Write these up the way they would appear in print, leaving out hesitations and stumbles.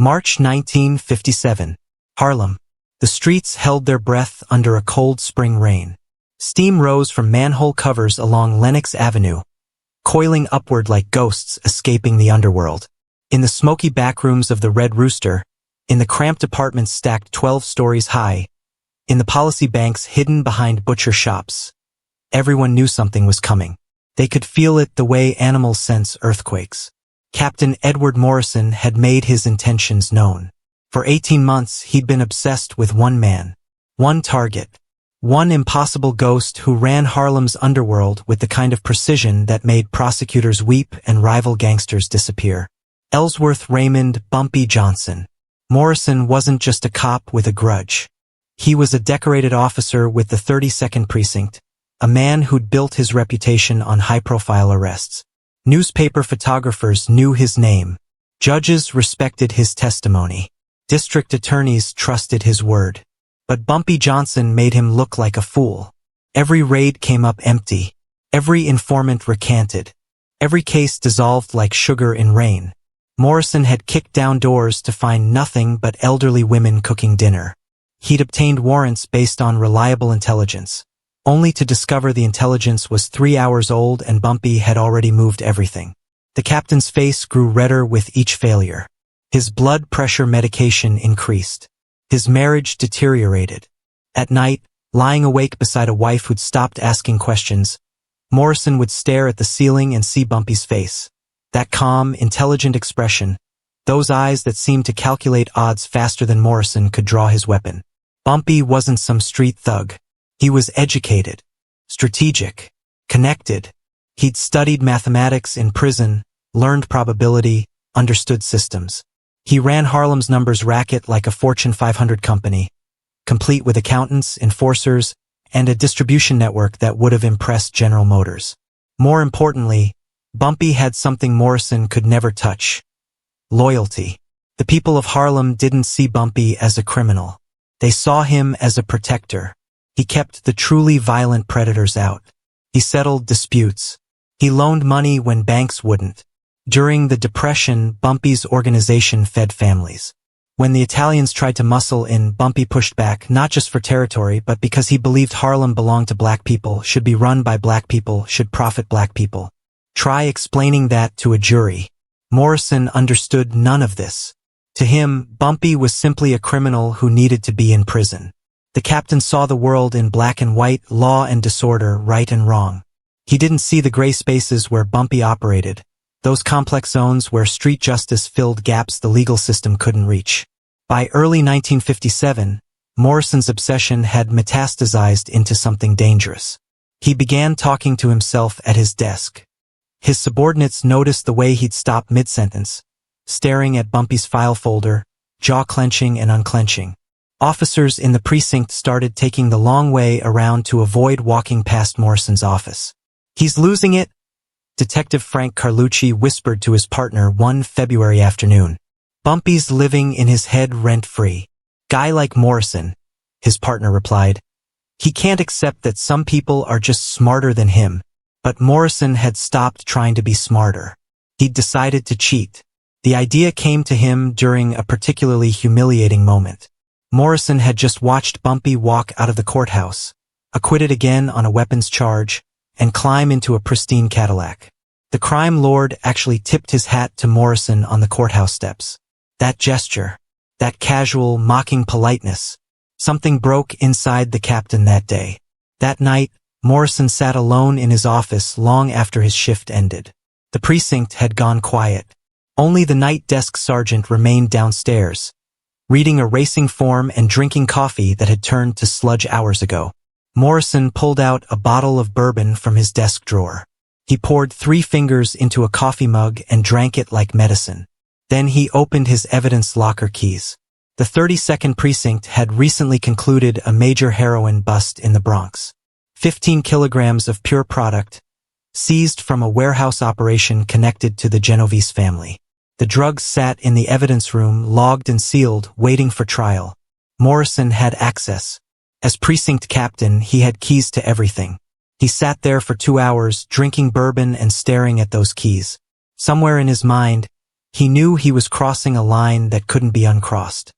March 1957. Harlem. The streets held their breath under a cold spring rain. Steam rose from manhole covers along Lenox Avenue, coiling upward like ghosts escaping the underworld. In the smoky backrooms of the Red Rooster, in the cramped apartments stacked 12 stories high, in the policy banks hidden behind butcher shops, everyone knew something was coming. They could feel it the way animals sense earthquakes. Captain Edward Morrison had made his intentions known. For 18 months, he'd been obsessed with one man, one target, one impossible ghost who ran Harlem's underworld with the kind of precision that made prosecutors weep and rival gangsters disappear. Ellsworth Raymond Bumpy Johnson. Morrison wasn't just a cop with a grudge. He was a decorated officer with the 32nd Precinct, a man who'd built his reputation on high-profile arrests. Newspaper photographers knew his name. Judges respected his testimony. District attorneys trusted his word. But Bumpy Johnson made him look like a fool. Every raid came up empty. Every informant recanted. Every case dissolved like sugar in rain. Morrison had kicked down doors to find nothing but elderly women cooking dinner. He'd obtained warrants based on reliable intelligence, only to discover the intelligence was 3 hours old and Bumpy had already moved everything. The captain's face grew redder with each failure. His blood pressure medication increased. His marriage deteriorated. At night, lying awake beside a wife who'd stopped asking questions, Morrison would stare at the ceiling and see Bumpy's face. That calm, intelligent expression, those eyes that seemed to calculate odds faster than Morrison could draw his weapon. Bumpy wasn't some street thug. He was educated, strategic, connected. He'd studied mathematics in prison, learned probability, understood systems. He ran Harlem's numbers racket like a Fortune 500 company, complete with accountants, enforcers, and a distribution network that would have impressed General Motors. More importantly, Bumpy had something Morrison could never touch: loyalty. The people of Harlem didn't see Bumpy as a criminal. They saw him as a protector. He kept the truly violent predators out. He settled disputes. He loaned money when banks wouldn't. During the Depression, Bumpy's organization fed families. When the Italians tried to muscle in, Bumpy pushed back, not just for territory, but because he believed Harlem belonged to black people, should be run by black people, should profit black people. Try explaining that to a jury. Morrison understood none of this. To him, Bumpy was simply a criminal who needed to be in prison. The captain saw the world in black and white, law and disorder, right and wrong. He didn't see the gray spaces where Bumpy operated, those complex zones where street justice filled gaps the legal system couldn't reach. By early 1957, Morrison's obsession had metastasized into something dangerous. He began talking to himself at his desk. His subordinates noticed the way he'd stop mid-sentence, staring at Bumpy's file folder, jaw clenching and unclenching. Officers in the precinct started taking the long way around to avoid walking past Morrison's office. "He's losing it," Detective Frank Carlucci whispered to his partner one February afternoon. "Bumpy's living in his head rent-free. Guy like Morrison," his partner replied. "He can't accept that some people are just smarter than him." But Morrison had stopped trying to be smarter. He'd decided to cheat. The idea came to him during a particularly humiliating moment. Morrison had just watched Bumpy walk out of the courthouse, acquitted again on a weapons charge, and climb into a pristine Cadillac. The crime lord actually tipped his hat to Morrison on the courthouse steps. That gesture, that casual, mocking politeness, something broke inside the captain that day. That night, Morrison sat alone in his office long after his shift ended. The precinct had gone quiet. Only the night desk sergeant remained downstairs, reading a racing form and drinking coffee that had turned to sludge hours ago. Morrison pulled out a bottle of bourbon from his desk drawer. He poured 3 fingers into a coffee mug and drank it like medicine. Then he opened his evidence locker keys. The 32nd Precinct had recently concluded a major heroin bust in the Bronx. 15 kilograms of pure product, seized from a warehouse operation connected to the Genovese family. The drugs sat in the evidence room, logged and sealed, waiting for trial. Morrison had access. As precinct captain, he had keys to everything. He sat there for 2 hours, drinking bourbon and staring at those keys. Somewhere in his mind, He knew he was crossing a line that couldn't be uncrossed.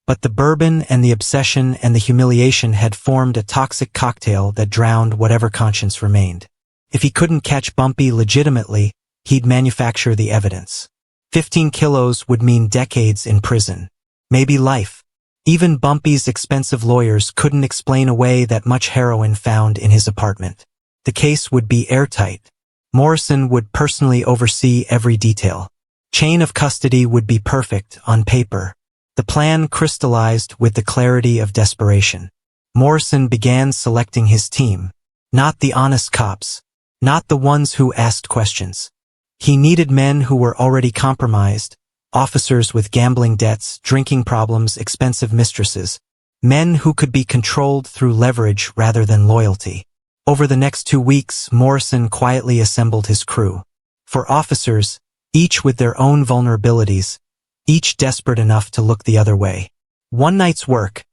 But the bourbon and the obsession and the humiliation had formed a toxic cocktail that drowned whatever conscience remained. If he couldn't catch Bumpy legitimately, he'd manufacture the evidence. 15 kilos would mean decades in prison. Maybe life. Even Bumpy's expensive lawyers couldn't explain away that much heroin found in his apartment. The case would be airtight. Morrison would personally oversee every detail. Chain of custody would be perfect on paper. The plan crystallized with the clarity of desperation. Morrison began selecting his team. Not the honest cops. Not the ones who asked questions. He needed men who were already compromised, officers with gambling debts, drinking problems, expensive mistresses, men who could be controlled through leverage rather than loyalty. Over the next 2 weeks, Morrison quietly assembled his crew. For officers, each with their own vulnerabilities, each desperate enough to look the other way. One night's work,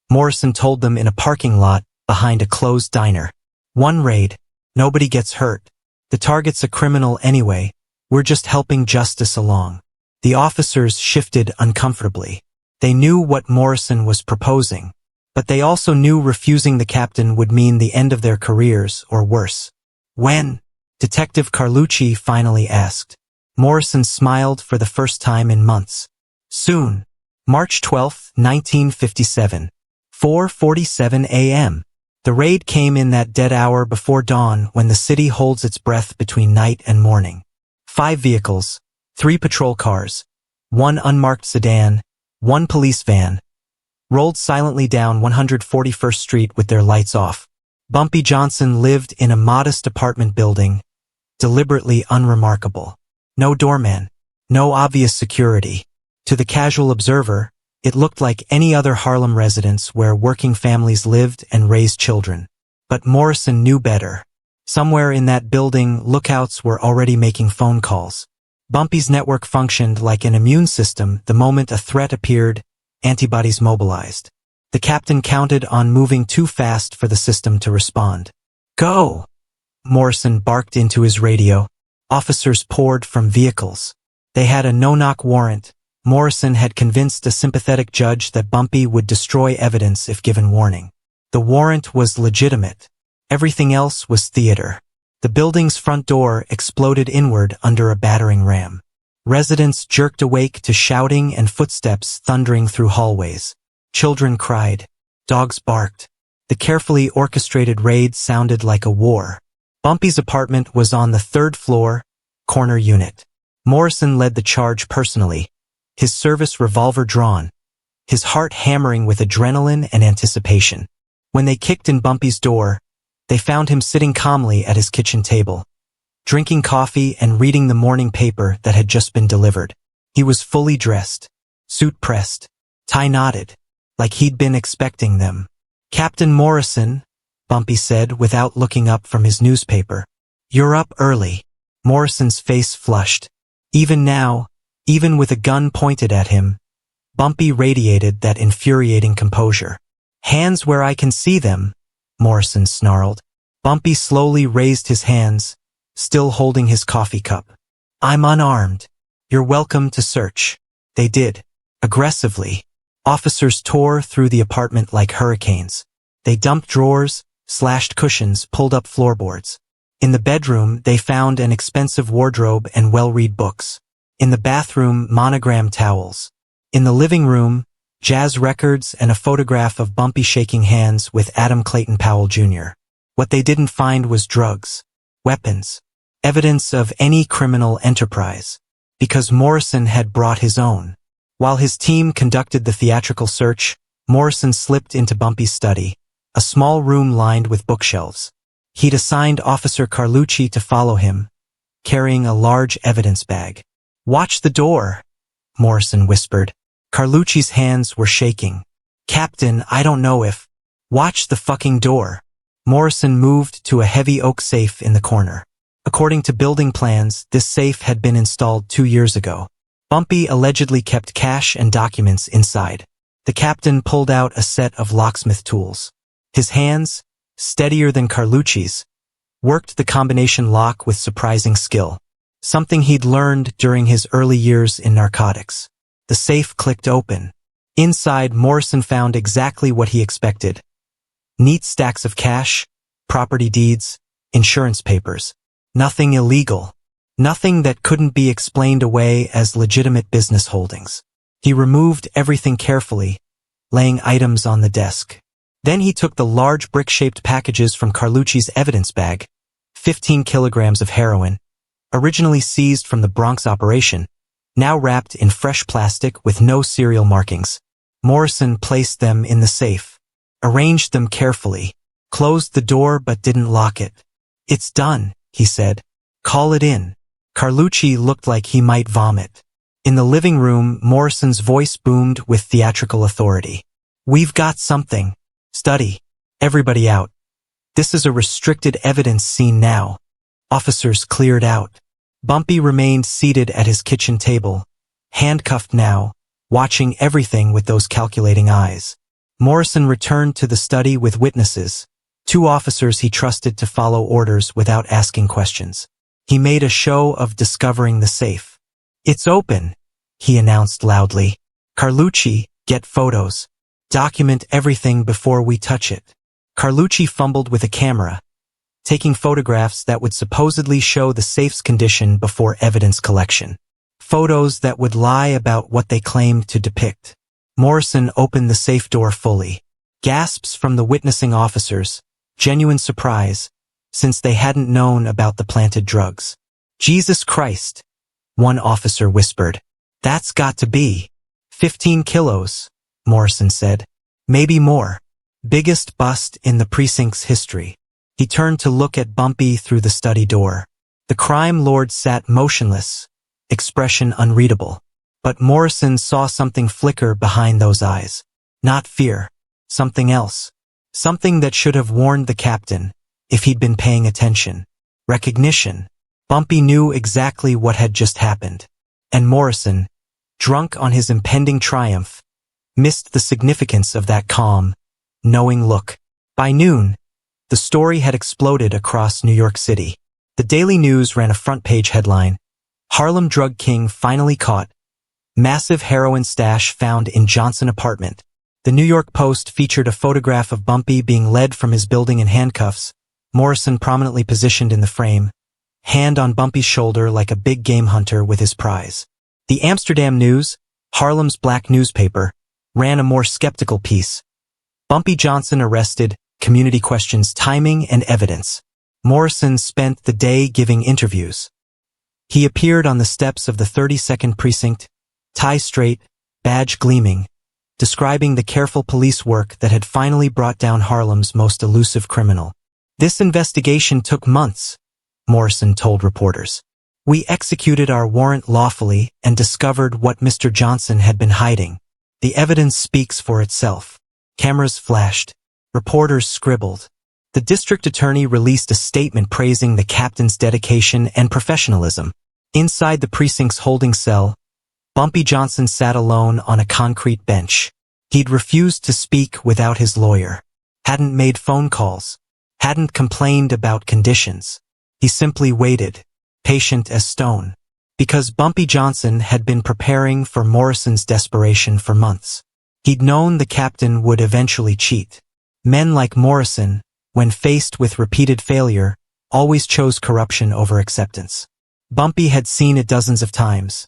Morrison told them in a parking lot behind a closed diner. One raid, nobody gets hurt. The target's a criminal anyway, we're just helping justice along. The officers shifted uncomfortably. They knew what Morrison was proposing, but they also knew refusing the captain would mean the end of their careers or worse. When? Detective Carlucci finally asked. Morrison smiled for the first time in months. Soon. March 12, 1957. 4:47 a.m. The raid came in that dead hour before dawn when the city holds its breath between night and morning. 5 vehicles, 3 patrol cars, 1 unmarked sedan, 1 police van, rolled silently down 141st Street with their lights off. Bumpy Johnson lived in a modest apartment building, deliberately unremarkable. No doorman, no obvious security. To the casual observer, it looked like any other Harlem residence where working families lived and raised children. But Morrison knew better. Somewhere in that building, lookouts were already making phone calls. Bumpy's network functioned like an immune system the moment a threat appeared, antibodies mobilized. The captain counted on moving too fast for the system to respond. Go! Morrison barked into his radio. Officers poured from vehicles. They had a no-knock warrant. Morrison had convinced a sympathetic judge that Bumpy would destroy evidence if given warning. The warrant was legitimate. Everything else was theater. The building's front door exploded inward under a battering ram. Residents jerked awake to shouting and footsteps thundering through hallways. Children cried. Dogs barked. The carefully orchestrated raid sounded like a war. Bumpy's apartment was on the 3rd floor, corner unit. Morrison led the charge personally, his service revolver drawn, his heart hammering with adrenaline and anticipation. When they kicked in Bumpy's door, they found him sitting calmly at his kitchen table, drinking coffee and reading the morning paper that had just been delivered. He was fully dressed, suit pressed, tie knotted, like he'd been expecting them. Captain Morrison, Bumpy said without looking up from his newspaper. You're up early. Morrison's face flushed. Even now, even with a gun pointed at him, Bumpy radiated that infuriating composure. Hands where I can see them, Morrison snarled. Bumpy slowly raised his hands, still holding his coffee cup. I'm unarmed. You're welcome to search. They did. Aggressively. Officers tore through the apartment like hurricanes. They dumped drawers, slashed cushions, pulled up floorboards. In the bedroom, they found an expensive wardrobe and well-read books. In the bathroom, monogrammed towels. In the living room, jazz records and a photograph of Bumpy shaking hands with Adam Clayton Powell Jr. What they didn't find was drugs, weapons, evidence of any criminal enterprise, because Morrison had brought his own. While his team conducted the theatrical search, Morrison slipped into Bumpy's study, a small room lined with bookshelves. He'd assigned Officer Carlucci to follow him, carrying a large evidence bag. Watch the door, Morrison whispered. Carlucci's hands were shaking. Captain, I don't know if... Watch the fucking door. Morrison moved to a heavy oak safe in the corner. According to building plans, this safe had been installed 2 years ago. Bumpy allegedly kept cash and documents inside. The captain pulled out a set of locksmith tools. His hands, steadier than Carlucci's, worked the combination lock with surprising skill. something he'd learned during his early years in narcotics. The safe clicked open. Inside, Morrison found exactly what he expected. Neat stacks of cash, property deeds, insurance papers. Nothing illegal. Nothing that couldn't be explained away as legitimate business holdings. He removed everything carefully, laying items on the desk. Then he took the large brick-shaped packages from Carlucci's evidence bag, 15 kilograms of heroin, originally seized from the Bronx operation, now wrapped in fresh plastic with no serial markings. Morrison placed them in the safe, arranged them carefully, closed the door but didn't lock it. "It's done," he said. "Call it in." Carlucci looked like he might vomit. In the living room, Morrison's voice boomed with theatrical authority. "We've got something. Study. Everybody out. This is a restricted evidence scene now." Officers cleared out. Bumpy remained seated at his kitchen table, handcuffed now, watching everything with those calculating eyes. Morrison returned to the study with witnesses, 2 officers he trusted to follow orders without asking questions. He made a show of discovering the safe. "It's open," he announced loudly. "Carlucci, get photos. Document everything before we touch it." Carlucci fumbled with a camera, taking photographs that would supposedly show the safe's condition before evidence collection. Photos that would lie about what they claimed to depict. Morrison opened the safe door fully. Gasps from the witnessing officers, genuine surprise, since they hadn't known about the planted drugs. "Jesus Christ," one officer whispered. "That's got to be 15 kilos, Morrison said. "Maybe more. Biggest bust in the precinct's history." He turned to look at Bumpy through the study door. The crime lord sat motionless, expression unreadable. But Morrison saw something flicker behind those eyes. Not fear. Something else. Something that should have warned the captain, if he'd been paying attention. Recognition. Bumpy knew exactly what had just happened. And Morrison, drunk on his impending triumph, missed the significance of that calm, knowing look. By noon, the story had exploded across New York City. The Daily News ran a front-page headline, "Harlem Drug King Finally Caught. Massive Heroin Stash Found in Johnson Apartment." The New York Post featured a photograph of Bumpy being led from his building in handcuffs, Morrison prominently positioned in the frame, hand on Bumpy's shoulder like a big game hunter with his prize. The Amsterdam News, Harlem's black newspaper, ran a more skeptical piece. Bumpy Johnson arrested, community questions timing and evidence. Morrison spent the day giving interviews. He appeared on the steps of the 32nd Precinct, tie straight, badge gleaming, describing the careful police work that had finally brought down Harlem's most elusive criminal. "This investigation took months," Morrison told reporters. "We executed our warrant lawfully and discovered what Mr. Johnson had been hiding. The evidence speaks for itself." Cameras flashed. Reporters scribbled. The district attorney released a statement praising the captain's dedication and professionalism. Inside the precinct's holding cell, Bumpy Johnson sat alone on a concrete bench. He'd refused to speak without his lawyer, hadn't made phone calls, hadn't complained about conditions. He simply waited, patient as stone, because Bumpy Johnson had been preparing for Morrison's desperation for months. He'd known the captain would eventually cheat. Men like Morrison, when faced with repeated failure, always chose corruption over acceptance. Bumpy had seen it dozens of times.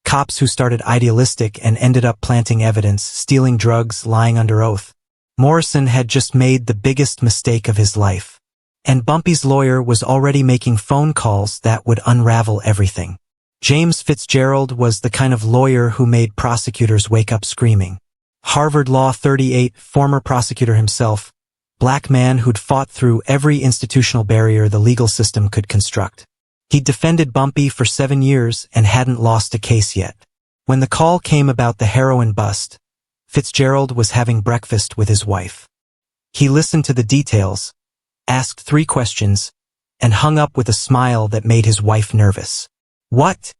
Cops who started idealistic and ended up planting evidence, stealing drugs, lying under oath. Morrison had just made the biggest mistake of his life. And Bumpy's lawyer was already making phone calls that would unravel everything. James Fitzgerald was the kind of lawyer who made prosecutors wake up screaming. Harvard Law 38, former prosecutor himself, black man who'd fought through every institutional barrier the legal system could construct. He'd defended Bumpy for 7 years and hadn't lost a case yet. When the call came about the heroin bust, Fitzgerald was having breakfast with his wife. He listened to the details, asked 3 questions, and hung up with a smile that made his wife nervous. "What?"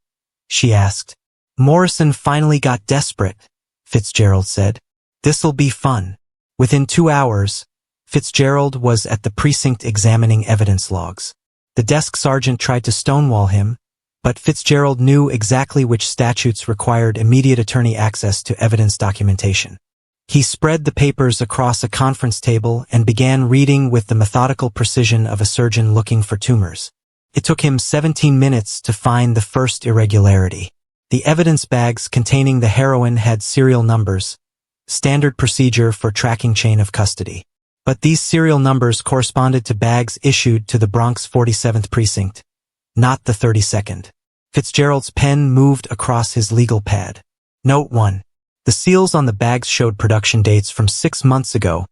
she asked. "Morrison finally got desperate," Fitzgerald said. "This'll be fun." Within 2 hours, Fitzgerald was at the precinct examining evidence logs. The desk sergeant tried to stonewall him, but Fitzgerald knew exactly which statutes required immediate attorney access to evidence documentation. He spread the papers across a conference table and began reading with the methodical precision of a surgeon looking for tumors. It took him 17 minutes to find the first irregularity. The evidence bags containing the heroin had serial numbers, standard procedure for tracking chain of custody. But these serial numbers corresponded to bags issued to the Bronx 47th Precinct, not the 32nd. Fitzgerald's pen moved across his legal pad. Note 1. The seals on the bags showed production dates from 6 months ago,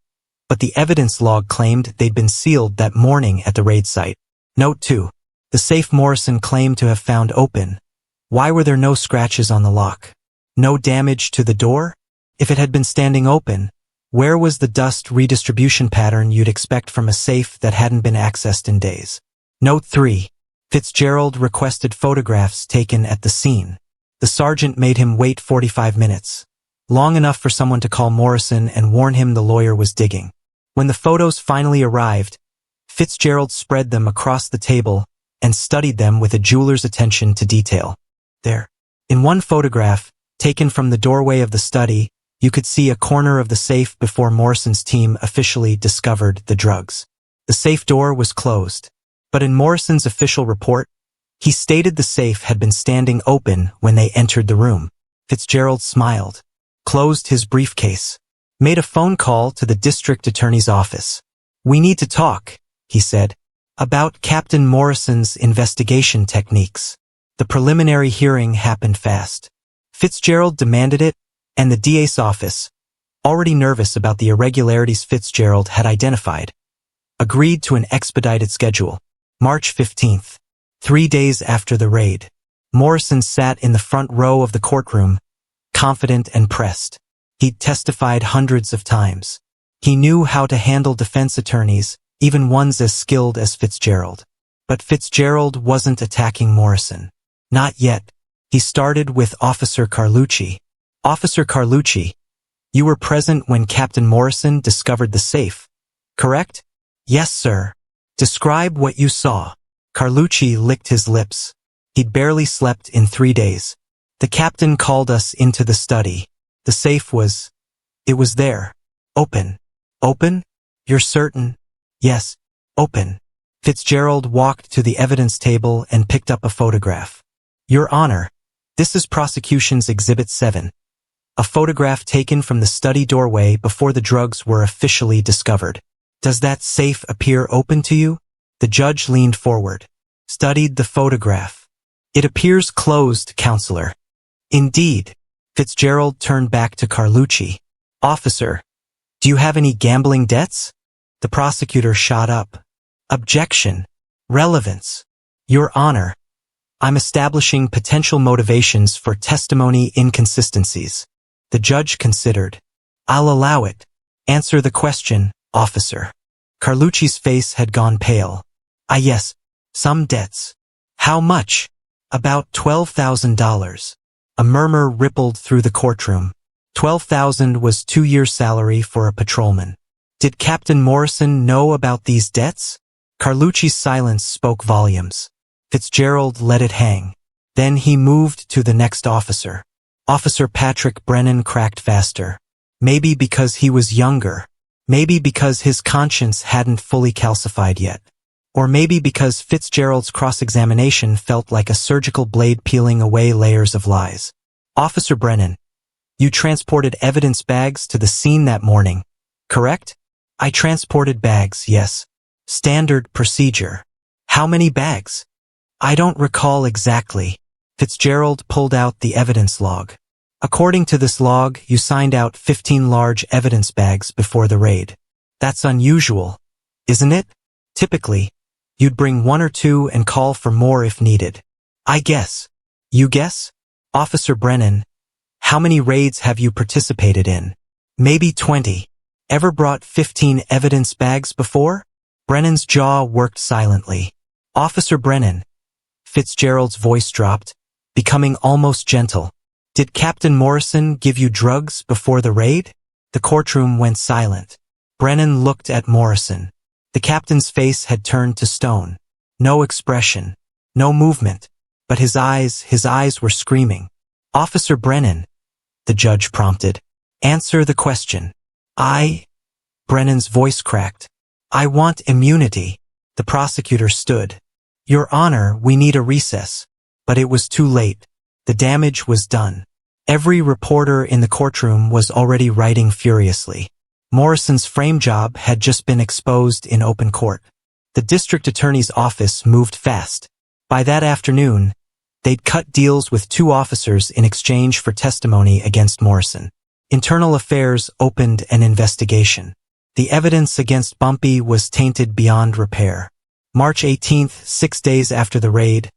but the evidence log claimed they'd been sealed that morning at the raid site. Note 2. The safe Morrison claimed to have found open. Why were there no scratches on the lock? No damage to the door? If it had been standing open, where was the dust redistribution pattern you'd expect from a safe that hadn't been accessed in days? Note 3. Fitzgerald requested photographs taken at the scene. The sergeant made him wait 45 minutes, long enough for someone to call Morrison and warn him the lawyer was digging. When the photos finally arrived, Fitzgerald spread them across the table and studied them with a jeweler's attention to detail. There, in one photograph, taken from the doorway of the study, you could see a corner of the safe before Morrison's team officially discovered the drugs. The safe door was closed, but in Morrison's official report, he stated the safe had been standing open when they entered the room. Fitzgerald smiled, closed his briefcase, made a phone call to the district attorney's office. "We need to talk," he said, "about Captain Morrison's investigation techniques." The preliminary hearing happened fast. Fitzgerald demanded it, and the DA's office, already nervous about the irregularities Fitzgerald had identified, agreed to an expedited schedule. March 15th, 3 days after the raid, Morrison sat in the front row of the courtroom, confident and pressed. He'd testified hundreds of times. He knew how to handle defense attorneys, even ones as skilled as Fitzgerald. But Fitzgerald wasn't attacking Morrison. Not yet. He started with Officer Carlucci. "Officer Carlucci, you were present when Captain Morrison discovered the safe, correct?" "Yes, sir." "Describe what you saw." Carlucci licked his lips. He'd barely slept in 3 days. "The captain called us into the study. The safe was... it was there. Open." "Open? You're certain?" "Yes, open." Fitzgerald walked to the evidence table and picked up a photograph. "Your Honor, this is Prosecution's Exhibit 7. A photograph taken from the study doorway before the drugs were officially discovered. Does that safe appear open to you?" The judge leaned forward, studied the photograph. "It appears closed, Counselor." "Indeed." Fitzgerald turned back to Carlucci. "Officer, do you have any gambling debts?" The prosecutor shot up. "Objection. Relevance." "Your Honor, I'm establishing potential motivations for testimony inconsistencies." The judge considered. "I'll allow it. Answer the question, officer." Carlucci's face had gone pale. Yes, some debts." "How much?" "About $12,000. A murmur rippled through the courtroom. $12,000 was 2 years' salary for a patrolman. Did Captain Morrison know about these debts? Carlucci's silence spoke volumes. Fitzgerald let it hang. Then he moved to the next officer. Officer Patrick Brennan cracked faster. Maybe because he was younger. Maybe because his conscience hadn't fully calcified yet. Or maybe because Fitzgerald's cross-examination felt like a surgical blade peeling away layers of lies. "Officer Brennan, you transported evidence bags to the scene that morning, correct?" "I transported bags, yes. Standard procedure." "How many bags?" "I don't recall exactly." Fitzgerald pulled out the evidence log. "According to this log, you signed out 15 large evidence bags before the raid. That's unusual, isn't it? Typically, you'd bring 1 or 2 and call for more if needed." "I guess." "You guess?" "Officer Brennan, how many raids have you participated in?" "Maybe 20. Ever brought 15 evidence bags before?" Brennan's jaw worked silently. "Officer Brennan." Fitzgerald's voice dropped, becoming almost gentle. "Did Captain Morrison give you drugs before the raid?" The courtroom went silent. Brennan looked at Morrison. The captain's face had turned to stone. No expression. No movement. But his eyes were screaming. "Officer Brennan," the judge prompted. "Answer the question." Brennan's voice cracked. "I want immunity." The prosecutor stood. "Your Honor, we need a recess." But it was too late. The damage was done. Every reporter in the courtroom was already writing furiously. Morrison's frame job had just been exposed in open court. The district attorney's office moved fast. By that afternoon, they'd cut deals with 2 officers in exchange for testimony against Morrison. Internal Affairs opened an investigation. The evidence against Bumpy was tainted beyond repair. March 18th, 6 days after the raid,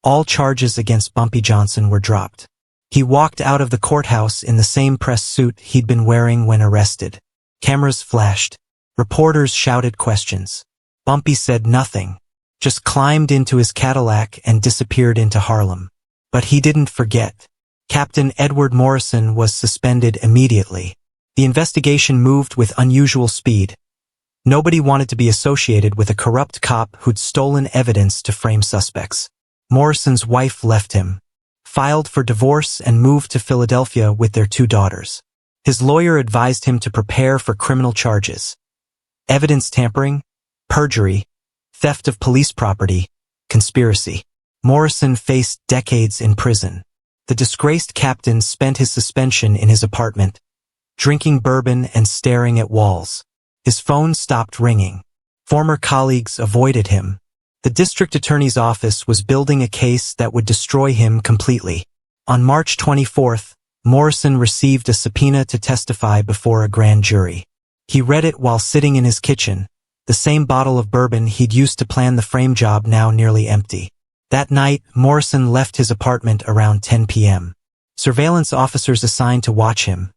all charges against Bumpy Johnson were dropped. He walked out of the courthouse in the same press suit he'd been wearing when arrested. Cameras flashed. Reporters shouted questions. Bumpy said nothing, just climbed into his Cadillac and disappeared into Harlem. But he didn't forget. Captain Edward Morrison was suspended immediately. The investigation moved with unusual speed. Nobody wanted to be associated with a corrupt cop who'd stolen evidence to frame suspects. Morrison's wife left him, filed for divorce, and moved to Philadelphia with their 2 daughters. His lawyer advised him to prepare for criminal charges: evidence tampering, perjury, theft of police property, conspiracy. Morrison faced decades in prison. The disgraced captain spent his suspension in his apartment, drinking bourbon and staring at walls. His phone stopped ringing. Former colleagues avoided him. The district attorney's office was building a case that would destroy him completely. On March 24th, Morrison received a subpoena to testify before a grand jury. He read it while sitting in his kitchen, the same bottle of bourbon he'd used to plan the frame job now nearly empty. That night, Morrison left his apartment around 10 p.m. Surveillance officers assigned to watch him,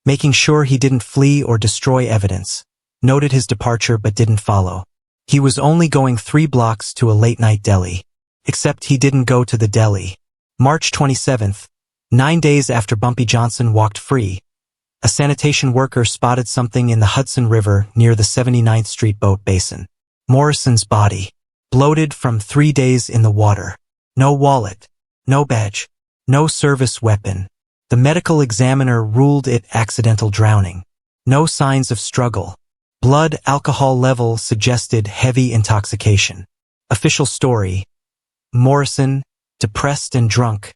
making sure he didn't flee or destroy evidence, noted his departure but didn't follow. He was only going 3 blocks to a late-night deli. Except he didn't go to the deli. March 27th, 9 days after Bumpy Johnson walked free, a sanitation worker spotted something in the Hudson River near the 79th Street boat basin. Morrison's body, bloated from 3 days in the water. No wallet, no badge, no service weapon. The medical examiner ruled it accidental drowning. No signs of struggle. Blood alcohol level suggested heavy intoxication. Official story: Morrison, depressed and drunk,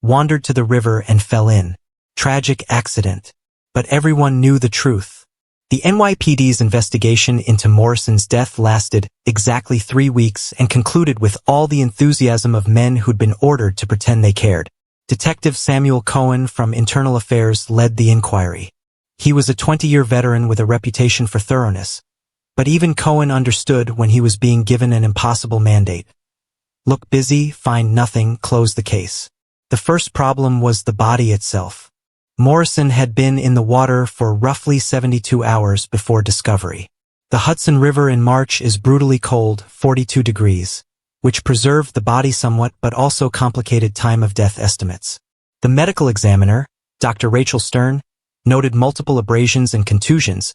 wandered to the river and fell in. Tragic accident. But everyone knew the truth. The NYPD's investigation into Morrison's death lasted exactly 3 weeks and concluded with all the enthusiasm of men who'd been ordered to pretend they cared. Detective Samuel Cohen from Internal Affairs led the inquiry. He was a 20-year veteran with a reputation for thoroughness. But even Cohen understood when he was being given an impossible mandate. Look busy, find nothing, close the case. The first problem was the body itself. Morrison had been in the water for roughly 72 hours before discovery. The Hudson River in March is brutally cold, 42 degrees, which preserved the body somewhat but also complicated time of death estimates. The medical examiner, Dr. Rachel Stern, noted multiple abrasions and contusions,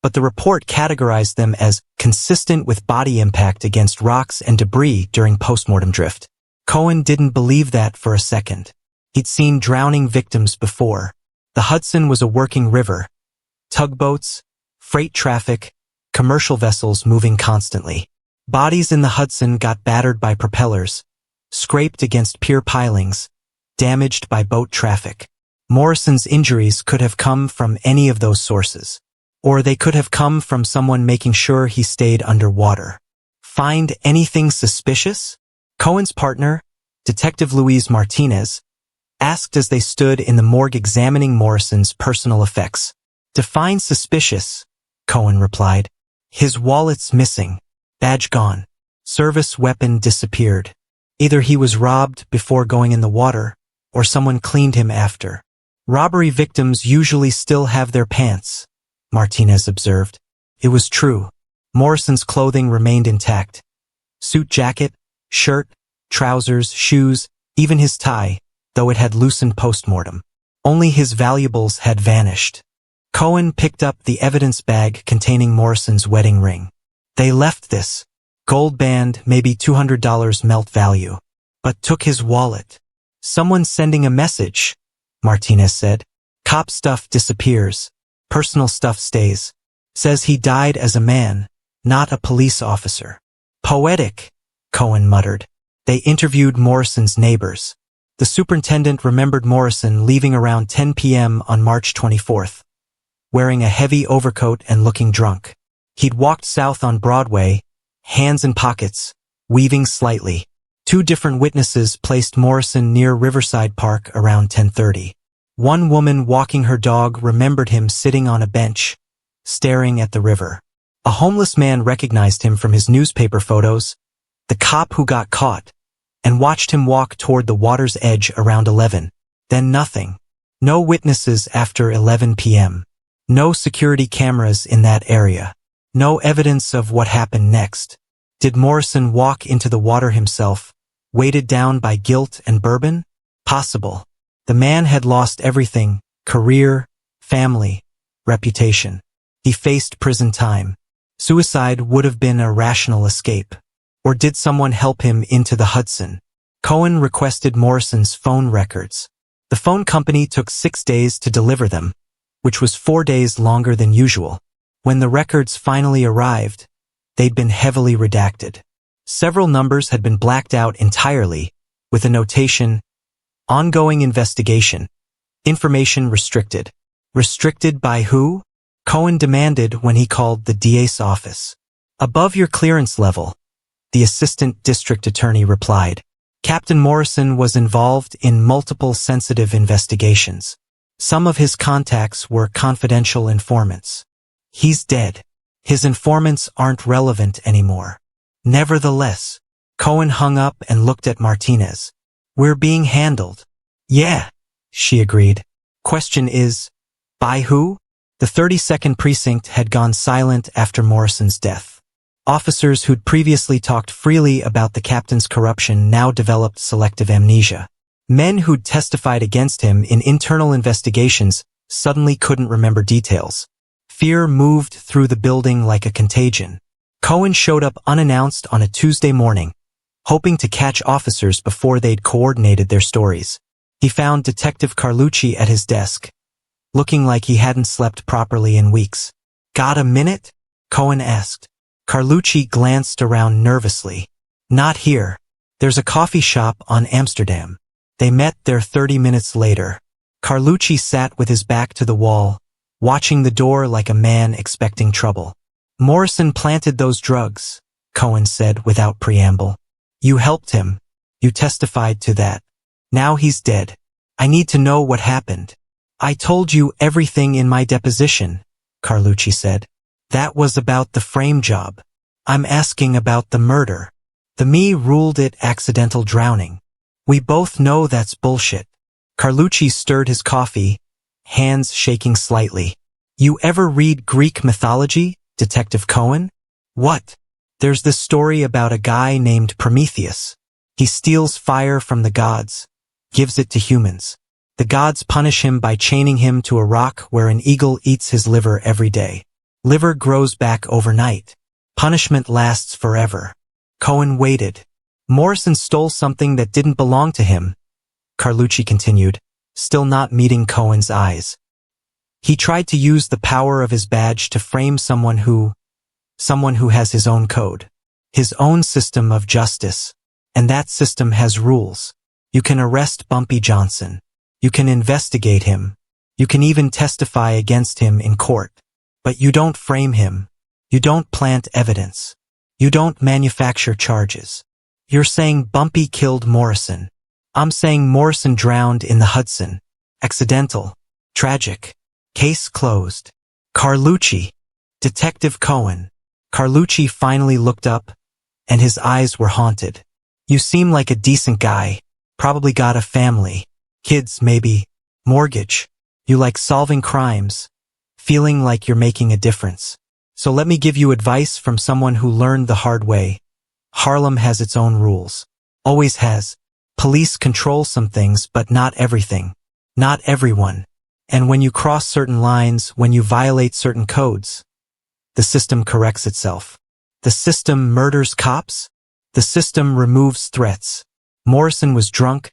but the report categorized them as consistent with body impact against rocks and debris during postmortem drift. Cohen didn't believe that for a second. He'd seen drowning victims before. The Hudson was a working river. Tugboats, freight traffic, commercial vessels moving constantly. Bodies in the Hudson got battered by propellers, scraped against pier pilings, damaged by boat traffic. Morrison's injuries could have come from any of those sources. Or they could have come from someone making sure he stayed underwater. Find anything suspicious? Cohen's partner, Detective Luis Martinez, asked as they stood in the morgue examining Morrison's personal effects. Define suspicious, Cohen replied. His wallet's missing. Badge gone. Service weapon disappeared. Either he was robbed before going in the water, or someone cleaned him after. Robbery victims usually still have their pants, Martinez observed. It was true. Morrison's clothing remained intact. Suit jacket, shirt, trousers, shoes, even his tie, though it had loosened post-mortem. Only his valuables had vanished. Cohen picked up the evidence bag containing Morrison's wedding ring. They left this. Gold band, maybe $200 melt value. but took his wallet. Someone's sending a message, Martinez said. Cop stuff disappears. Personal stuff stays. Says he died as a man, not a police officer. Poetic, Cohen muttered. They interviewed Morrison's neighbors. The superintendent remembered Morrison leaving around 10 p.m. on March 24th, wearing a heavy overcoat and looking drunk. He'd walked south on Broadway, hands in pockets, weaving slightly. 2 different witnesses placed Morrison near Riverside Park around 10:30. One woman walking her dog remembered him sitting on a bench, staring at the river. A homeless man recognized him from his newspaper photos, the cop who got caught, and watched him walk toward the water's edge around 11. Then nothing. No witnesses after 11 p.m. No security cameras in that area. No evidence of what happened next. Did Morrison walk into the water himself, weighted down by guilt and bourbon? Possible. The man had lost everything: career, family, reputation. He faced prison time. Suicide would have been a rational escape. Or did someone help him into the Hudson? Cohen requested Morrison's phone records. The phone company took 6 days to deliver them, which was 4 days longer than usual. When the records finally arrived, they'd been heavily redacted. Several numbers had been blacked out entirely, with a notation, "Ongoing investigation. Information restricted." Restricted by who? Cohen demanded when he called the DA's office. "Above your clearance level," the assistant district attorney replied. Captain Morrison was involved in multiple sensitive investigations. Some of his contacts were confidential informants. He's dead. His informants aren't relevant anymore. Nevertheless, Cohen hung up and looked at Martinez. "We're being handled." "Yeah," she agreed. "Question is, by who?" The 32nd Precinct had gone silent after Morrison's death. Officers who'd previously talked freely about the captain's corruption now developed selective amnesia. Men who'd testified against him in internal investigations suddenly couldn't remember details. Fear moved through the building like a contagion. Cohen showed up unannounced on a Tuesday morning, hoping to catch officers before they'd coordinated their stories. He found Detective Carlucci at his desk, looking like he hadn't slept properly in weeks. "Got a minute?" Cohen asked. Carlucci glanced around nervously. "Not here. There's a coffee shop on Amsterdam." They met there 30 minutes later. Carlucci sat with his back to the wall, watching the door like a man expecting trouble. "Morrison planted those drugs," Cohen said without preamble. "You helped him. You testified to that. Now he's dead. I need to know what happened." "I told you everything in my deposition," Carlucci said. "That was about the frame job. I'm asking about the murder. The me ruled it accidental drowning. We both know that's bullshit." Carlucci stirred his coffee, hands shaking slightly. "You ever read Greek mythology, Detective Cohen?" "What?" "There's this story about a guy named Prometheus. He steals fire from the gods, gives it to humans. The gods punish him by chaining him to a rock where an eagle eats his liver every day. Liver grows back overnight. Punishment lasts forever." Cohen waited. "Morrison stole something that didn't belong to him," Carlucci continued, still not meeting Cohen's eyes. "He tried to use the power of his badge to frame someone who has his own code, his own system of justice. And that system has rules. You can arrest Bumpy Johnson. You can investigate him. You can even testify against him in court. But you don't frame him. You don't plant evidence. You don't manufacture charges. You're saying Bumpy killed Morrison. I'm saying Morrison drowned in the Hudson. Accidental. Tragic. Case closed." "Carlucci." "Detective Cohen." Carlucci finally looked up, and his eyes were haunted. "You seem like a decent guy. Probably got a family. Kids, maybe. Mortgage. You like solving crimes. Feeling like you're making a difference. So let me give you advice from someone who learned the hard way. Harlem has its own rules. Always has. Police control some things, but not everything. Not everyone. And when you cross certain lines, when you violate certain codes, the system corrects itself. The system murders cops. The system removes threats. Morrison was drunk,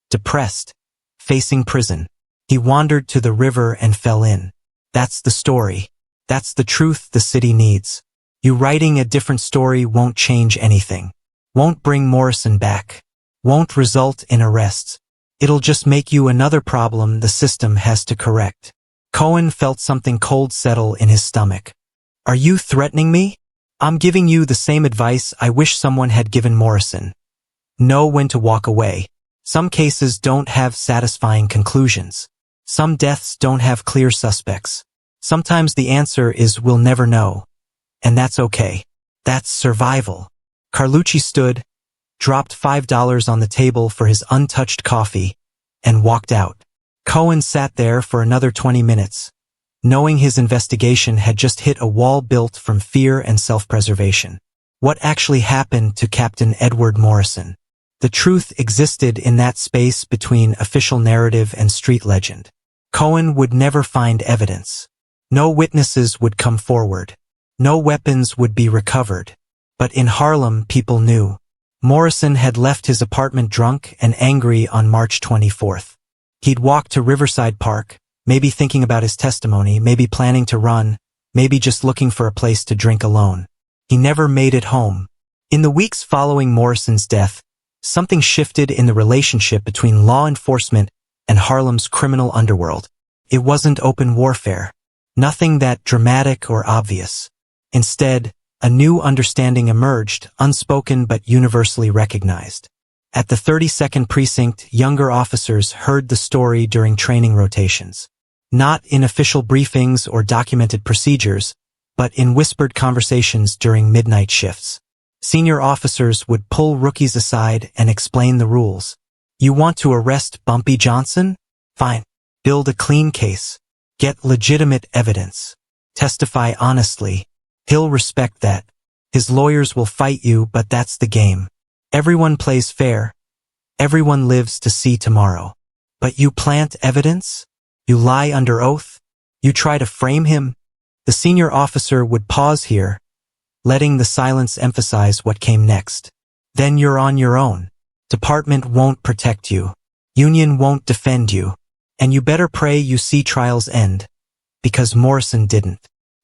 depressed, facing prison. He wandered to the river and fell in. That's the story. That's the truth the city needs. You writing a different story won't change anything. Won't bring Morrison back. Won't result in arrests. It'll just make you another problem the system has to correct. Cohen felt something cold settle in his stomach. Are you threatening me? I'm giving you the same advice I wish someone had given Morrison. Know when to walk away. Some cases don't have satisfying conclusions. Some deaths don't have clear suspects. Sometimes the answer is we'll never know. And that's okay. That's survival. Carlucci stood, dropped $5 on the table for his untouched coffee, and walked out. Cohen sat there for another 20 minutes, knowing his investigation had just hit a wall built from fear and self-preservation. What actually happened to Captain Edward Morrison? The truth existed in that space between official narrative and street legend. Cohen would never find evidence. No witnesses would come forward. No weapons would be recovered. But in Harlem, people knew. Morrison had left his apartment drunk and angry on March 24th. He'd walked to Riverside Park, maybe thinking about his testimony, maybe planning to run, maybe just looking for a place to drink alone. He never made it home. In the weeks following Morrison's death, something shifted in the relationship between law enforcement and Harlem's criminal underworld. It wasn't open warfare. Nothing that dramatic or obvious. Instead, a new understanding emerged, unspoken but universally recognized. At the 32nd Precinct, younger officers heard the story during training rotations. Not in official briefings or documented procedures, but in whispered conversations during midnight shifts. Senior officers would pull rookies aside and explain the rules. You want to arrest Bumpy Johnson? Fine. Build a clean case. Get legitimate evidence. Testify honestly. He'll respect that. His lawyers will fight you, but that's the game. Everyone plays fair. Everyone lives to see tomorrow. But you plant evidence? You lie under oath? You try to frame him? The senior officer would pause here, letting the silence emphasize what came next. Then you're on your own. Department won't protect you. Union won't defend you. And you better pray you see trials end. Because Morrison didn't.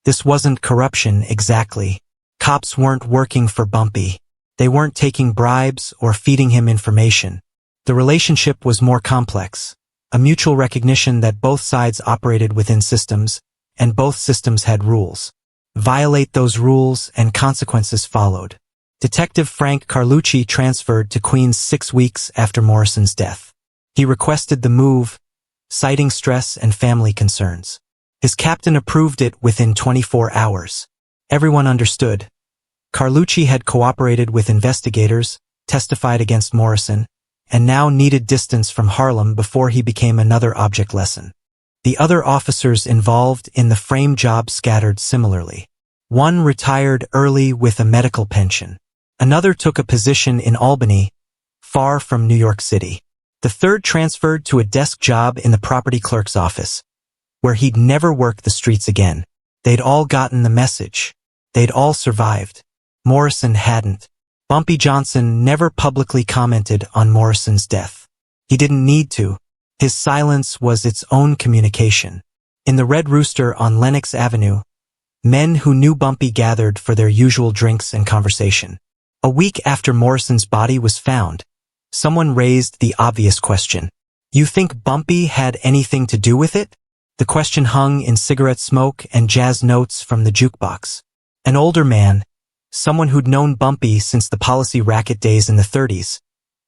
This wasn't corruption exactly. Cops weren't working for Bumpy. They weren't taking bribes or feeding him information. The relationship was more complex. A mutual recognition that both sides operated within systems, and both systems had rules. Violate those rules and consequences followed. Detective Frank Carlucci transferred to Queens 6 weeks after Morrison's death. He requested the move, citing stress and family concerns. His captain approved it within 24 hours. Everyone understood. Carlucci had cooperated with investigators, testified against Morrison, and now needed distance from Harlem before he became another object lesson. The other officers involved in the frame job scattered similarly. One retired early with a medical pension. Another took a position in Albany, far from New York City. The third transferred to a desk job in the property clerk's office, where he'd never work the streets again. They'd all gotten the message. They'd all survived. Morrison hadn't. Bumpy Johnson never publicly commented on Morrison's death. He didn't need to. His silence was its own communication. In the Red Rooster on Lenox Avenue, men who knew Bumpy gathered for their usual drinks and conversation. A week after Morrison's body was found, someone raised the obvious question. You think Bumpy had anything to do with it? The question hung in cigarette smoke and jazz notes from the jukebox. An older man, someone who'd known Bumpy since the policy racket days in the 30s,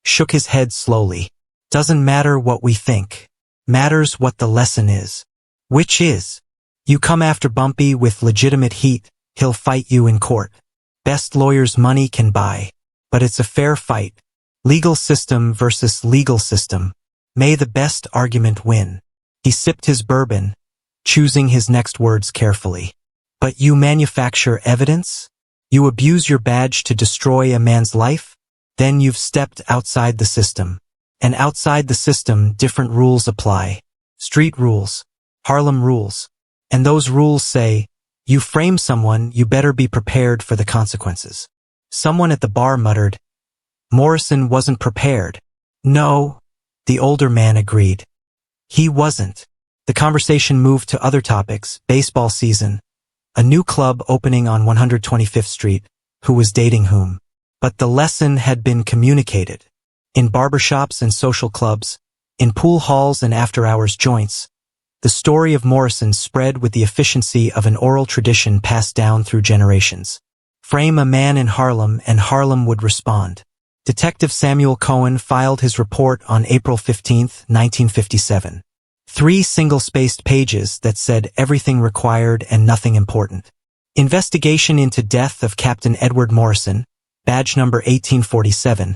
shook his head slowly. Doesn't matter what we think. Matters what the lesson is. Which is, you come after Bumpy with legitimate heat, he'll fight you in court. Best lawyers money can buy. But it's a fair fight. Legal system versus legal system. May the best argument win. He sipped his bourbon, choosing his next words carefully. But you manufacture evidence? You abuse your badge to destroy a man's life? Then you've stepped outside the system. And outside the system, different rules apply. Street rules. Harlem rules. And those rules say, you frame someone, you better be prepared for the consequences. Someone at the bar muttered, Morrison wasn't prepared. No, the older man agreed. He wasn't. The conversation moved to other topics: baseball season, a new club opening on 125th Street, who was dating whom. But the lesson had been communicated. In barbershops and social clubs, in pool halls and after-hours joints, the story of Morrison spread with the efficiency of an oral tradition passed down through generations. Frame a man in Harlem and Harlem would respond. Detective Samuel Cohen filed his report on April 15, 1957. 3 single-spaced pages that said everything required and nothing important. Investigation into death of Captain Edward Morrison, badge number 1847,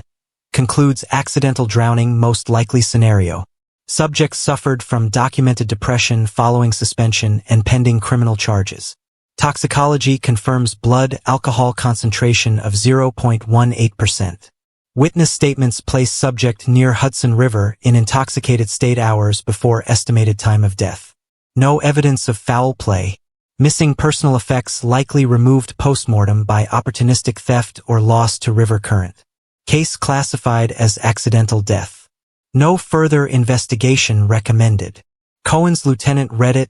concludes accidental drowning most likely scenario. Subject suffered from documented depression following suspension and pending criminal charges. Toxicology confirms blood alcohol concentration of 0.18%. Witness statements place subject near Hudson River in intoxicated state hours before estimated time of death. No evidence of foul play. Missing personal effects likely removed postmortem by opportunistic theft or loss to river current. Case classified as accidental death. No further investigation recommended. Cohen's lieutenant read it,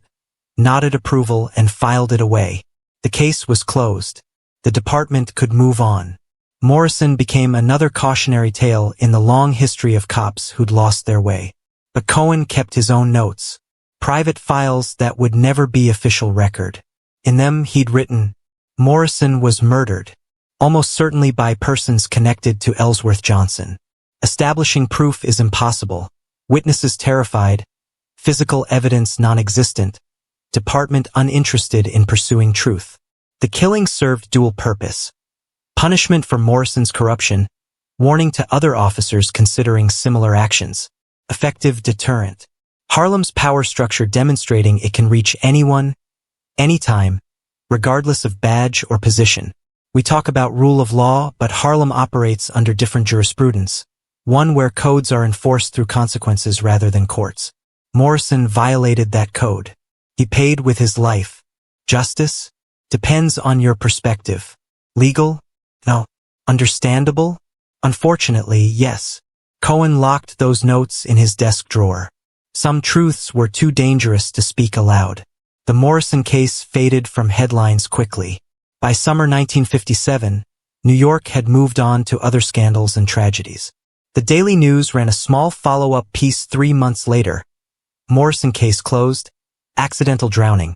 nodded approval, and filed it away. The case was closed. The department could move on. Morrison became another cautionary tale in the long history of cops who'd lost their way. But Cohen kept his own notes. Private files that would never be official record. In them he'd written, Morrison was murdered, almost certainly by persons connected to Ellsworth Johnson. Establishing proof is impossible. Witnesses terrified. Physical evidence non-existent. Department uninterested in pursuing truth. The killing served dual purpose. Punishment for Morrison's corruption. Warning to other officers considering similar actions. Effective deterrent. Harlem's power structure demonstrating it can reach anyone, anytime, regardless of badge or position. We talk about rule of law, but Harlem operates under different jurisprudence. One where codes are enforced through consequences rather than courts. Morrison violated that code. He paid with his life. Justice? Depends on your perspective. Legal? No. Understandable? Unfortunately, yes. Cohen locked those notes in his desk drawer. Some truths were too dangerous to speak aloud. The Morrison case faded from headlines quickly. By summer 1957, New York had moved on to other scandals and tragedies. The Daily News ran a small follow-up piece 3 months later. Morrison case closed, accidental drowning,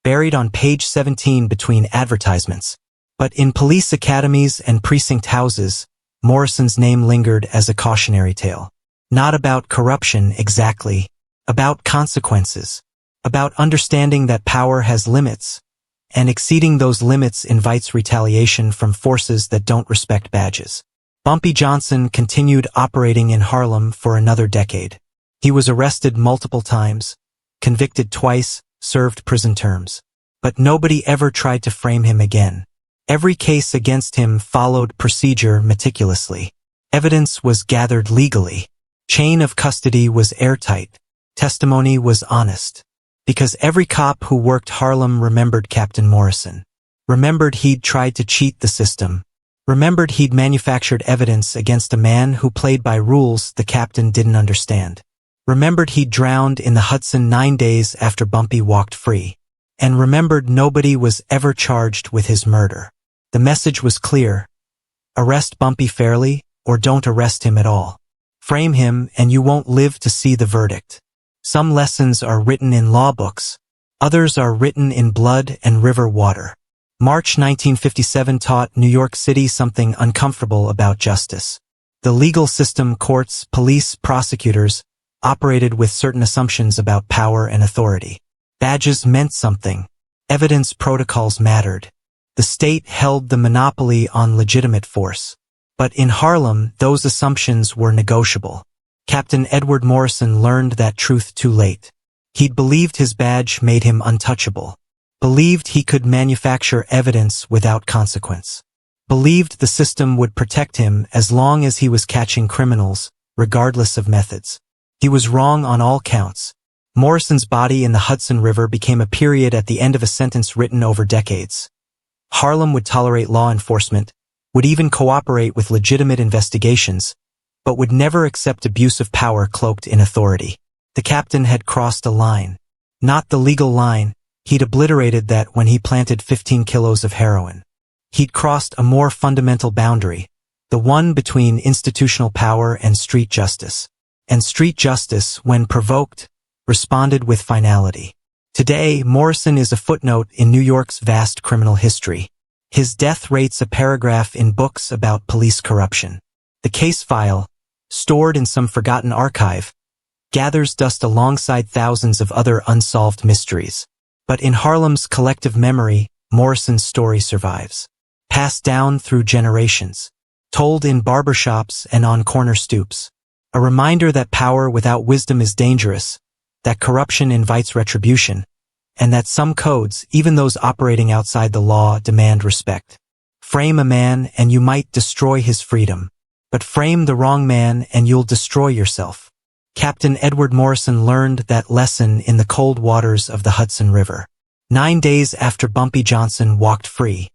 buried on page 17 between advertisements. But in police academies and precinct houses, Morrison's name lingered as a cautionary tale. Not about corruption exactly, about consequences, about understanding that power has limits, and exceeding those limits invites retaliation from forces that don't respect badges. Bumpy Johnson continued operating in Harlem for another decade. He was arrested multiple times, convicted twice, served prison terms. But nobody ever tried to frame him again. Every case against him followed procedure meticulously. Evidence was gathered legally. Chain of custody was airtight. Testimony was honest. Because every cop who worked Harlem remembered Captain Morrison. Remembered he'd tried to cheat the system. Remembered he'd manufactured evidence against a man who played by rules the captain didn't understand. Remembered he'd drowned in the Hudson 9 days after Bumpy walked free. And remembered nobody was ever charged with his murder. The message was clear. Arrest Bumpy fairly, or don't arrest him at all. Frame him and you won't live to see the verdict. Some lessons are written in law books. Others are written in blood and river water. March 1957 taught New York City something uncomfortable about justice. The legal system, courts, police, prosecutors, operated with certain assumptions about power and authority. Badges meant something. Evidence protocols mattered. The state held the monopoly on legitimate force. But in Harlem, those assumptions were negotiable. Captain Edward Morrison learned that truth too late. He'd believed his badge made him untouchable. Believed he could manufacture evidence without consequence. Believed the system would protect him as long as he was catching criminals, regardless of methods. He was wrong on all counts. Morrison's body in the Hudson River became a period at the end of a sentence written over decades. Harlem would tolerate law enforcement, would even cooperate with legitimate investigations, but would never accept abuse of power cloaked in authority. The captain had crossed a line. Not the legal line, he'd obliterated that when he planted 15 kilos of heroin. He'd crossed a more fundamental boundary, the one between institutional power and street justice. And street justice, when provoked, responded with finality. Today, Morrison is a footnote in New York's vast criminal history. His death rates a paragraph in books about police corruption. The case file, stored in some forgotten archive, gathers dust alongside thousands of other unsolved mysteries. But in Harlem's collective memory, Morrison's story survives. Passed down through generations. Told in barbershops and on corner stoops. A reminder that power without wisdom is dangerous, that corruption invites retribution, and that some codes, even those operating outside the law, demand respect. Frame a man and you might destroy his freedom. But frame the wrong man and you'll destroy yourself. Captain Edward Morrison learned that lesson in the cold waters of the Hudson River. 9 days after Bumpy Johnson walked free,